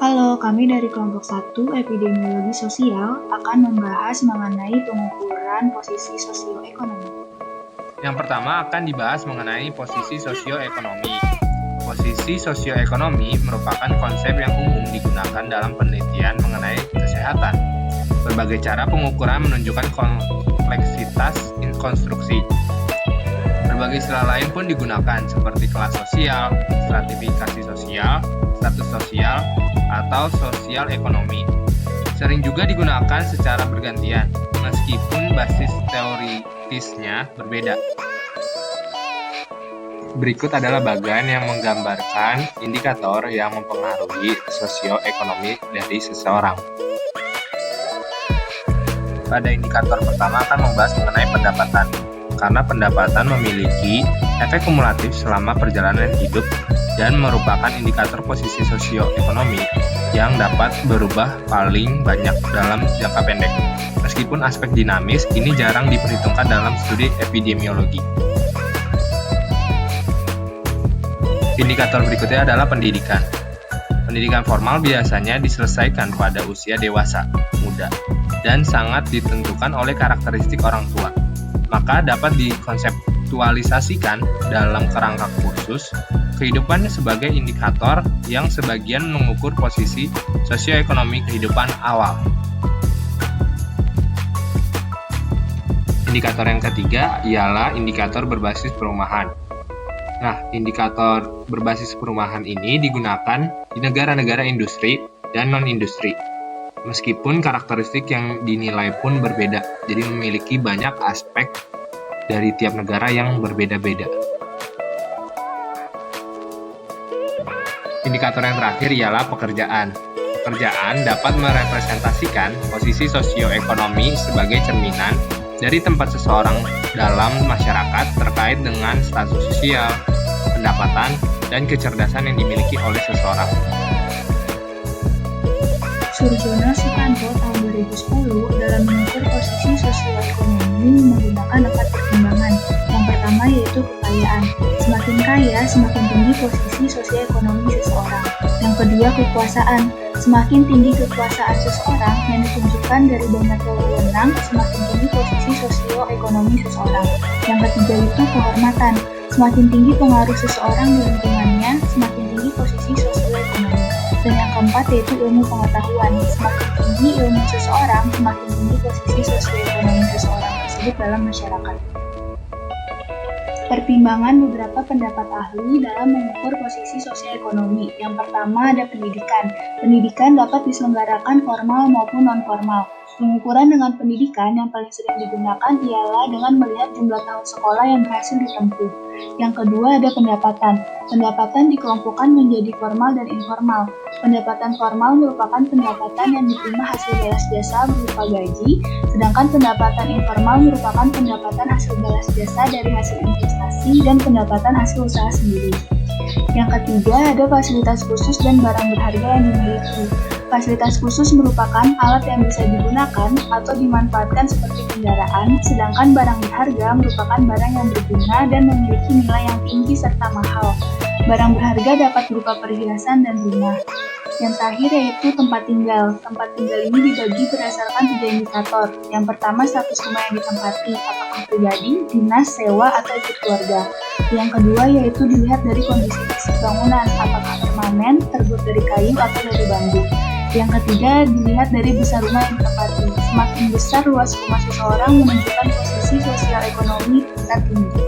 Halo, kami dari kelompok 1 Epidemiologi Sosial akan membahas mengenai pengukuran posisi sosioekonomi. Yang pertama akan dibahas mengenai posisi sosioekonomi. Posisi sosioekonomi merupakan konsep yang umum digunakan dalam penelitian mengenai kesehatan. Berbagai cara pengukuran menunjukkan kompleksitas konstruksi. Berbagai istilah lain pun digunakan seperti kelas sosial, stratifikasi sosial, status sosial, atau sosial ekonomi. Sering juga digunakan secara bergantian, meskipun basis teoritisnya berbeda. Berikut adalah bagian yang menggambarkan indikator yang mempengaruhi sosioekonomi dari seseorang. Pada indikator pertama akan membahas mengenai pendapatan, karena pendapatan memiliki efek kumulatif selama perjalanan hidup dan merupakan indikator posisi sosioekonomi yang dapat berubah paling banyak dalam jangka pendek. Meskipun aspek dinamis, ini jarang diperhitungkan dalam studi epidemiologi. Indikator berikutnya adalah pendidikan. Pendidikan formal biasanya diselesaikan pada usia dewasa, muda, dan sangat ditentukan oleh karakteristik orang tua. Maka dapat dikonseptualisasikan dalam kerangka kursus kehidupan sebagai indikator yang sebagian mengukur posisi sosioekonomi kehidupan awal. Indikator yang ketiga ialah indikator berbasis perumahan. Nah, indikator berbasis perumahan ini digunakan di negara-negara industri dan non-industri. Meskipun karakteristik yang dinilai pun berbeda, jadi memiliki banyak aspek dari tiap negara yang berbeda-beda. Indikator yang terakhir ialah pekerjaan. Pekerjaan dapat merepresentasikan posisi sosioekonomi sebagai cerminan dari tempat seseorang dalam masyarakat terkait dengan status sosial, pendapatan, dan kecerdasan yang dimiliki oleh seseorang. Surjono Sukanto tahun 2010 dalam mengukur posisi sosioekonomi menggunakan 4 pertimbangan. Yang pertama yaitu kekayaan. Semakin kaya, semakin tinggi posisi sosioekonomi seseorang. Yang kedua kekuasaan. Semakin tinggi kekuasaan seseorang yang ditunjukkan dari banyaknya wewenang, semakin tinggi posisi sosioekonomi seseorang. Yang ketiga itu kehormatan. Semakin tinggi pengaruh seseorang di lingkungannya, semakin tinggi posisi sosioekonomi. Dan yang keempat yaitu ilmu pengetahuan. Semakin tinggi ilmu seseorang, semakin tinggi posisi sosioekonomi seseorang tersebut dalam masyarakat. Pertimbangan beberapa pendapat ahli dalam mengukur posisi sosioekonomi. Yang pertama ada pendidikan. Pendidikan dapat diselenggarakan formal maupun non-formal. Pengukuran dengan pendidikan yang paling sering digunakan ialah dengan melihat jumlah tahun sekolah yang berhasil ditempuh. Yang kedua ada pendapatan. Pendapatan dikelompokkan menjadi formal dan informal. Pendapatan formal merupakan pendapatan yang diterima hasil balas jasa berupa gaji, sedangkan pendapatan informal merupakan pendapatan hasil balas jasa dari hasil investasi dan pendapatan hasil usaha sendiri. Yang ketiga ada fasilitas khusus dan barang berharga yang dimiliki. Fasilitas khusus merupakan alat yang bisa digunakan atau dimanfaatkan seperti kendaraan, sedangkan barang berharga merupakan barang yang berguna dan memiliki nilai yang tinggi serta mahal. Barang berharga dapat berupa perhiasan dan rumah. Yang terakhir yaitu tempat tinggal. Tempat tinggal ini dibagi berdasarkan 3 indikator. Yang pertama status rumah yang ditempati, apakah pribadi, dinas, sewa, atau ikut keluarga. Yang kedua yaitu dilihat dari kondisi fisik bangunan, apakah permanen, terbuat dari kayu, atau dari bambu. Yang ketiga dilihat dari besar rumah yang ditempati. Semakin besar luas rumah seseorang menunjukkan posisi sosial ekonomi tingkat tinggi.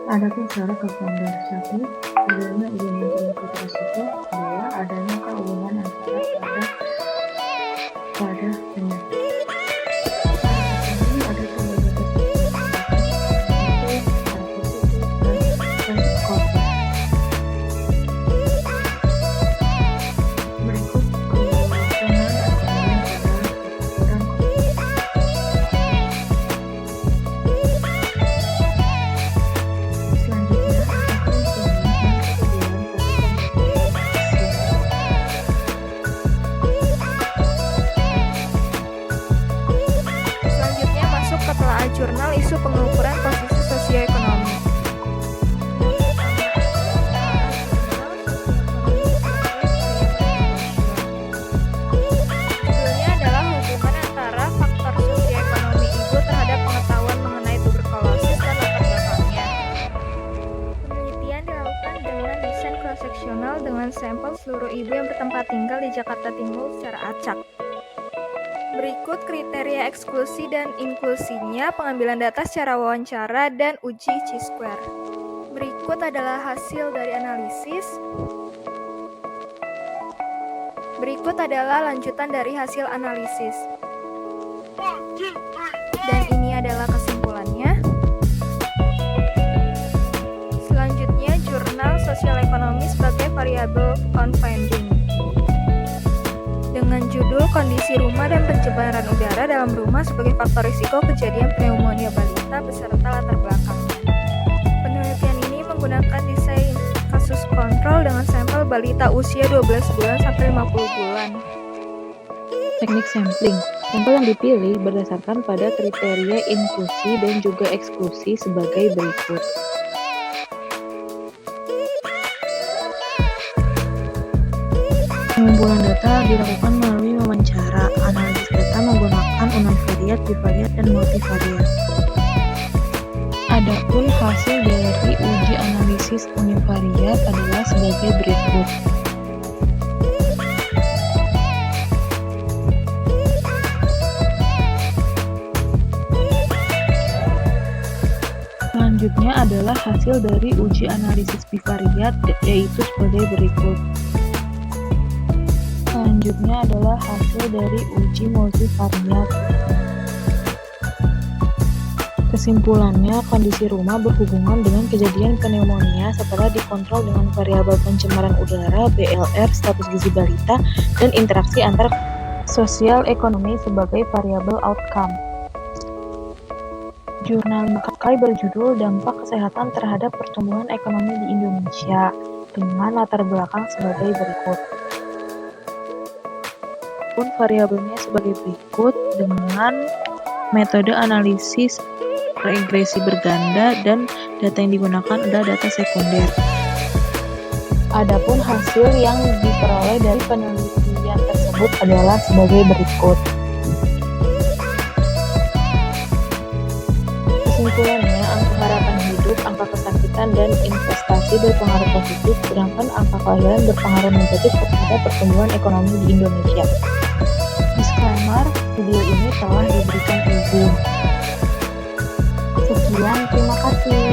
Adapun secara ke standar 1 adalah ilmu berikut resiko adalah adanya kerumunan antara pada penyakit. Ada berbagai dan COVID. Berikut kewenangan ekonomi pada selanjutnya akan Selanjutnya masuk ke telaah jurnal isu pengukuran posisi sosioekonomi. Judulnya adalah hubungan antara faktor sosioekonomi ibu terhadap pengetahuan mengenai tuberkulosis dan latar belakangnya. Penelitian dilakukan dengan desain cross-seksional dengan sampel seluruh ibu yang bertempat tinggal di Jakarta Timur secara acak. Berikut kriteria eksklusi dan inklusinya, pengambilan data secara wawancara, dan uji Chi-square. Berikut adalah hasil dari analisis. Berikut adalah lanjutan dari hasil analisis. Dan ini adalah kesimpulannya. Selanjutnya, jurnal sosial ekonomi sebagai variabel confounding. Dengan judul Kondisi Rumah dan Pencemaran Udara dalam Rumah sebagai Faktor Risiko Kejadian Pneumonia Balita beserta latar belakangnya. Penelitian ini menggunakan desain kasus kontrol dengan sampel balita usia 12 bulan sampai 50 bulan. teknik sampling. Sampel yang dipilih berdasarkan pada kriteria inklusi dan juga eksklusi sebagai berikut. Pengumpulan data dilakukan melalui wawancara. Analisis data menggunakan univariat, bivariat, dan multivariat. Adapun hasil dari uji analisis univariat adalah sebagai berikut. Selanjutnya adalah hasil dari uji analisis bivariat, yaitu sebagai berikut. Selanjutnya adalah hasil dari uji multivariat. Kesimpulannya, kondisi rumah berhubungan dengan kejadian pneumonia setelah dikontrol dengan variabel pencemaran udara, BLR, status gizi balita, dan interaksi antar sosial ekonomi sebagai variabel outcome. Jurnal Makai berjudul Dampak Kesehatan Terhadap Pertumbuhan Ekonomi di Indonesia dengan latar belakang sebagai berikut. Pun variabelnya sebagai berikut dengan metode analisis regresi berganda dan data yang digunakan adalah data sekunder. Adapun hasil yang diperoleh dari penelitian tersebut adalah sebagai berikut. Kesimpulannya, angka harapan hidup, angka kesakitan, dan investasi berpengaruh positif, sedangkan angka kelahiran berpengaruh negatif terhadap pertumbuhan ekonomi di Indonesia. Disclaimer, video ini telah diberikan izin. Sekian, terima kasih.